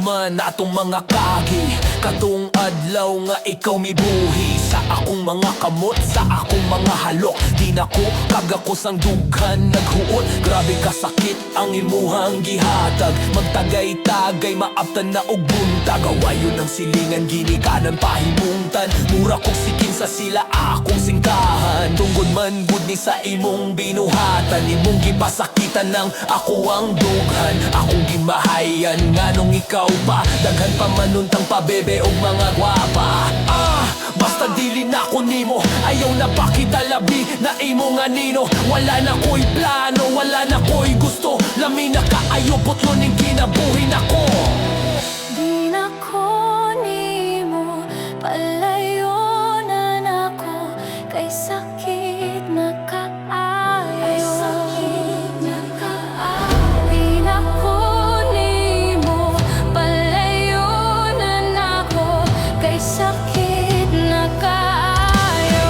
man atong mga kagi, katong adlaw nga ikaw mibuhi sa akong mga kamot, sa akong mga halok. Di na ko kagakos ang dughan naghuot, grabe kasakit ang imuhang gihatag. Magtagay-tagay maaptan na og buntag, awayon ang silingan ginikanan pahimungtan. Mura kong sikin sa sila akong singkahan, tungod man gud ni sa imong binuhatan. Imong gipasakitan ng ako ang dughan, akong gimahayan nganong ikaw pa daghan pa manuntang pabebe og mga gwapa. Basta dili na ko nimo, ayaw na pa kita labi na imo nga nino. Wala na ko'y plano, wala na ko'y gusto, lami na kaayo putlon ning kinabuhi nako. Di na ko nimo, palayo na nako, kay sakit na kaayo. Di na ko nimo, palayo na nako, kay sakit na kaayo.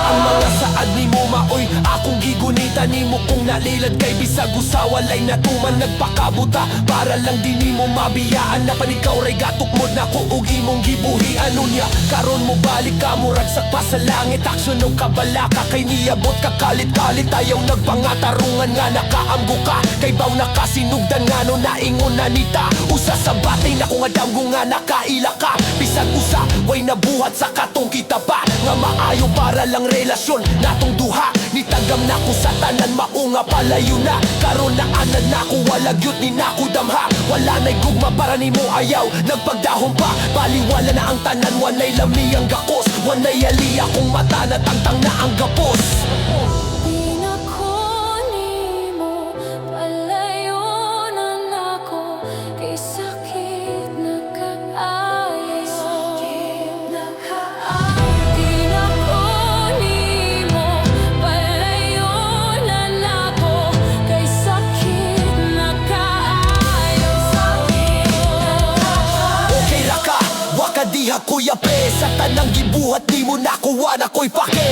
Ang mga saad nimo maoy akong gigunita nimo, kung nalilad kay bisag usawalay natuman nagpakabuta para lang di nimo mabiyaan na panikaw ray gatukmod na ko ug imong gibuhian unya. Karon mo balik ka murag sakpa sa langit, aksyon o kabalaka kay niabot ka kalit-kalit. Ayaw nagpangatarungan nga nakaamgo ka, kay baw nakasinugdan nga no naingon na nita. Usa sa batay na kung adamgo nga nakaila ka, bisag usa way nabuhat sa katong kita pa nga maayo para lang relasyon natong duha. Nitagam na ko sa tanan maunga palayo na, karon na anad na ko walag yut ni nako damha. Wala na'y gugma para nimo ayaw nagpagdahon pa, baliwala na ang tanan. Wanay lami ang gakos, wanay aliya kung mata na tangtang na ang gapos. Di na ko nimo, palayo na nako, kay sakit na kaayo. Di na ko nimo, palayo na nako, kay sakit na kaayo. Okay ra ka, waka diha kuya pe, sa tanang gibuhat nimo nako wala ko'y pake.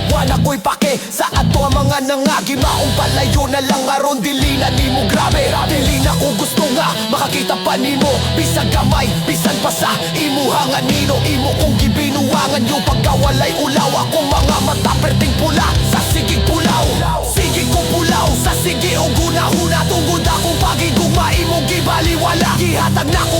Wala ko'y pake sa ato ang mga nangagi, maong palayo na lang aron dili na nimo grabe. Dili na ko gusto nga makakita pa nimo, bisag gamay, bisan pa sa imuhangan nino. Imo kong gibinuwangan yung pagkawalay ulaw, akong mga mata perting pula sa sigig pulaw. Sige ko pulaw sa sige o gunahuna, tungod akong pagigugma imong gibaliwala. Gihatag na ko